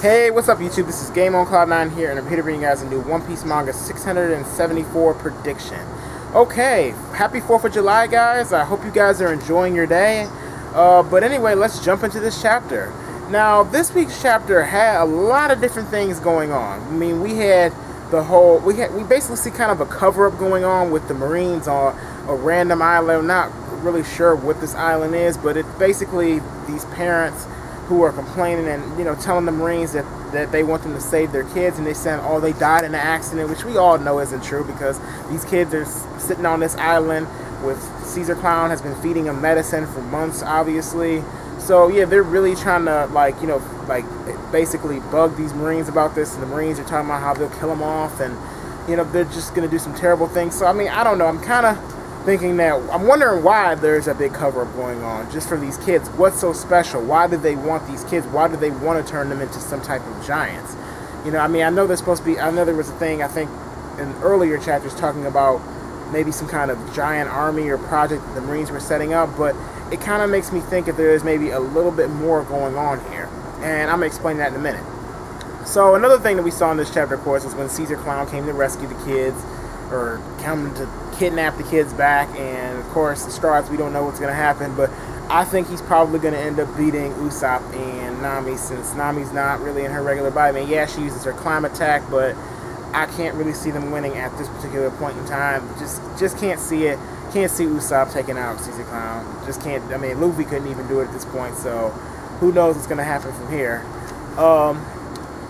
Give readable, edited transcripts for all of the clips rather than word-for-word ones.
Hey, what's up YouTube? This is Game on Cloud 9 here, and I'm here to bring you guys a new One Piece manga 674 prediction. Okay, happy 4th of July, guys. I hope you guys are enjoying your day. But anyway, let's jump into this chapter. Now, this week's chapter had a lot of different things going on. I mean, we had the whole, we basically see kind of a cover-up going on with the Marines on a random island. I'm not really sure what this island is, but it's basically these parents who are complaining and, you know, telling the Marines that they want them to save their kids, and they said, oh, they died in an accident, which we all know isn't true because these kids are sitting on this island with Caesar Clown has been feeding them medicine for months, obviously. So yeah, they're really trying to, like, you know, like basically bug these Marines about this, and the Marines are talking about how they'll kill them off, and, you know, they're just gonna do some terrible things. So I mean, I don't know, I'm kind of thinking that, I'm wondering why there's a big cover-up going on just for these kids. What's so special? Why do they want these kids? Why do they want to turn them into some type of giants? You know, I mean, I know there's supposed to be, I know there was a thing, I think, in earlier chapters talking about maybe some kind of giant army or project that the Marines were setting up, but it kind of makes me think that there is maybe a little bit more going on here. And I'm going to explain that in a minute. So another thing that we saw in this chapter, of course, is when Caesar Clown came to rescue the kids, or come to kidnap the kids back, and of course the Straw Hats, we don't know what's going to happen, but I think he's probably going to end up beating Usopp and Nami, since Nami's not really in her regular body. I mean, yeah, she uses her climb attack, but I can't really see them winning at this particular point in time. Just can't see it. Can't see Usopp taking out Caesar Clown. Just can't. I mean, Luffy couldn't even do it at this point, so who knows what's going to happen from here.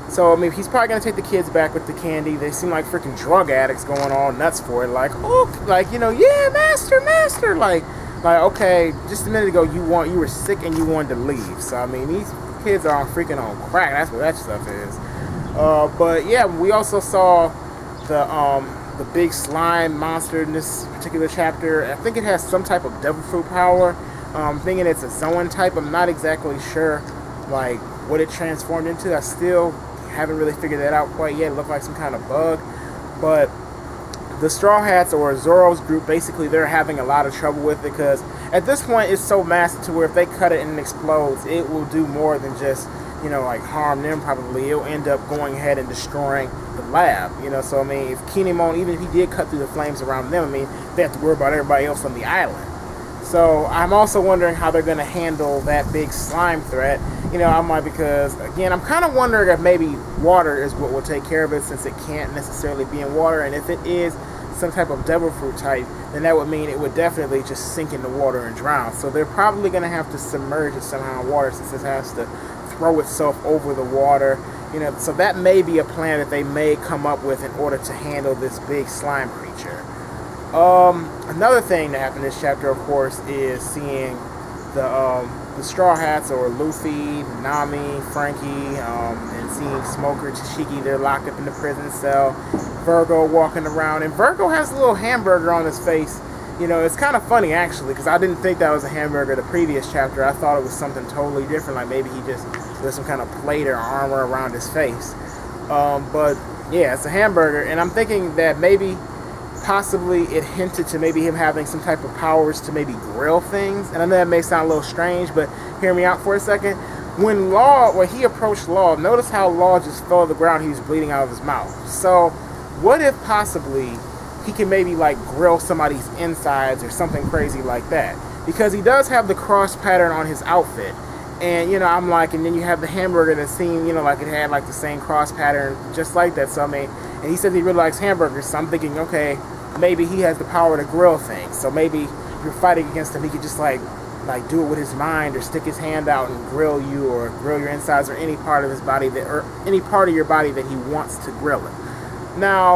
So, I mean, he's probably going to take the kids back with the candy. They seem like freaking drug addicts going all nuts for it. Like, oh, like, you know, yeah, master. Like, okay, just a minute ago, you were sick and you wanted to leave. So, I mean, these kids are freaking on crack. That's what that stuff is. But, yeah, we also saw the big slime monster in this particular chapter. I think it has some type of devil fruit power. I'm thinking it's a Zoan type. I'm not exactly sure, like, what it transformed into. I still haven't really figured that out quite yet. It looked like some kind of bug. But the Straw Hats, or Zoro's group, basically they're having a lot of trouble with it, because at this point it's so massive to where if they cut it and it explodes, it will do more than just, you know, like harm them probably. It'll end up going ahead and destroying the lab, you know. So I mean, if Kinemon, even if he did cut through the flames around them, I mean, they have to worry about everybody else on the island. So I'm also wondering how they're going to handle that big slime threat. You know, I'm like, because again, I'm kind of wondering if maybe water is what will take care of it, since it can't necessarily be in water. And if it is some type of devil fruit type, then that would mean it would definitely just sink in the water and drown. So they're probably going to have to submerge it somehow in water, since it has to throw itself over the water. You know, so that may be a plan that they may come up with in order to handle this big slime creature. Another thing that happened in this chapter, of course, is seeing the Straw Hats, or Luffy, Nami, Frankie, and seeing Smoker, Tashiki. They're locked up in the prison cell. Virgo walking around, and Virgo has a little hamburger on his face. You know, it's kind of funny, actually, because I didn't think that was a hamburger the previous chapter. I thought it was something totally different, like maybe he just, there's some kind of plate or armor around his face. But yeah, it's a hamburger, and I'm thinking that maybe possibly it hinted to maybe him having some type of powers to maybe grill things. And I know that may sound a little strange, but hear me out for a second. When he approached Law, notice how Law just fell to the ground. He was bleeding out of his mouth. So what if possibly he can maybe like grill somebody's insides or something crazy like that? Because he does have the cross pattern on his outfit. And, you know, I'm like, and then you have the hamburger that seemed, you know, like it had like the same cross pattern just like that. So I mean, and he says he really likes hamburgers, so I'm thinking, okay, maybe he has the power to grill things. So maybe if you're fighting against him, he could just like do it with his mind, or stick his hand out and grill you, or grill your insides, or any part of his body that, or any part of your body that he wants to grill it. Now,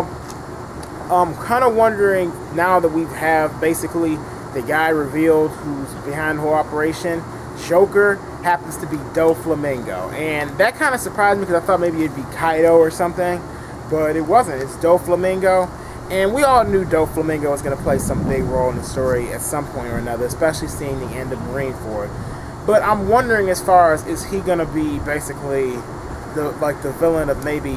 I'm kind of wondering, now that we have basically the guy revealed who's behind the whole operation, Joker happens to be Doflamingo, and that kind of surprised me, because I thought maybe it'd be Kaido or something, but it wasn't. It's Doflamingo, and we all knew Doflamingo was going to play some big role in the story at some point or another, especially seeing the end of Marineford. But I'm wondering, as far as, is he going to be basically the villain of maybe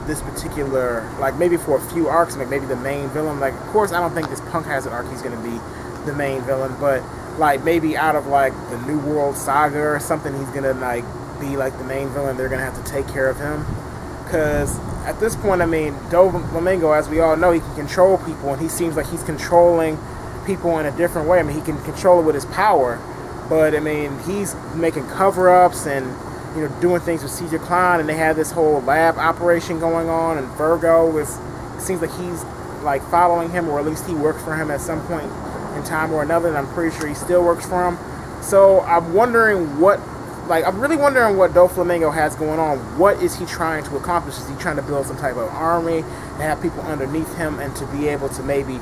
this particular, like maybe for a few arcs, like maybe the main villain. Like, of course, I don't think this Punk Hazard arc he's going to be the main villain, but like maybe out of like the New World Saga or something, he's gonna like be like the main villain. They're gonna have to take care of him, because at this point, I mean, Doflamingo, as we all know, he can control people, and he seems like he's controlling people in a different way. I mean, he can control it with his power, but I mean, he's making cover-ups and, you know, doing things with Caesar Klein, and they have this whole lab operation going on, and Virgo it seems like he's like following him, or at least he worked for him at some point in time or another, and I'm pretty sure he still works for him. So I'm wondering I'm really wondering what Doflamingo has going on. What is he trying to accomplish? Is he trying to build some type of army to have people underneath him and to be able to maybe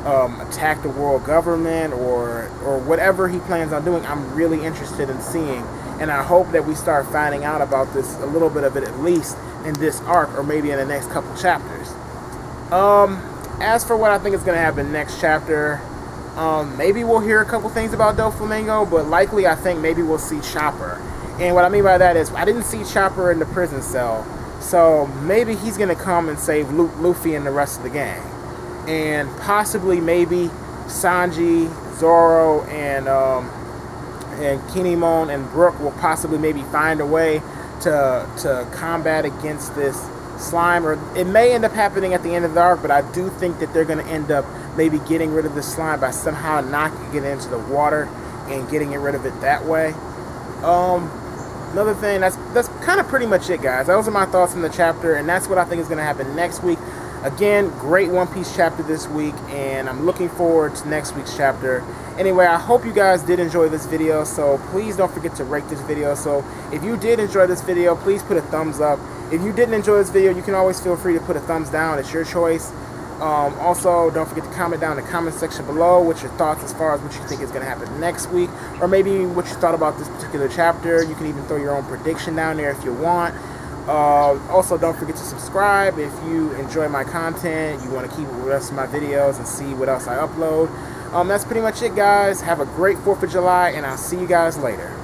attack the world government, or whatever he plans on doing? I'm really interested in seeing, and I hope that we start finding out about this, a little bit of it at least, in this arc, or maybe in the next couple chapters. As for what I think is going to happen next chapter, maybe we'll hear a couple things about Doflamingo, but likely I think maybe we'll see Chopper. And what I mean by that is, I didn't see Chopper in the prison cell, so maybe he's going to come and save Luffy and the rest of the gang. And possibly maybe Sanji, Zoro, and Kinemon and Brook will possibly maybe find a way to combat against this slime, or it may end up happening at the end of the arc, but I do think that they're going to end up maybe getting rid of the slime by somehow knocking it into the water and getting rid of it that way. Another thing, that's kind of pretty much it, guys. Those are my thoughts on the chapter, and that's what I think is going to happen next week. Again, great One Piece chapter this week, and I'm looking forward to next week's chapter. Anyway, I hope you guys did enjoy this video, so please don't forget to rate this video. So if you did enjoy this video, please put a thumbs up. If you didn't enjoy this video, you can always feel free to put a thumbs down. It's your choice. Also, don't forget to comment down in the comment section below what your thoughts as far as what you think is going to happen next week, or maybe what you thought about this particular chapter. You can even throw your own prediction down there if you want. Also, don't forget to subscribe if you enjoy my content, you want to keep up with the rest of my videos and see what else I upload. That's pretty much it, guys. Have a great 4th of July, and I'll see you guys later.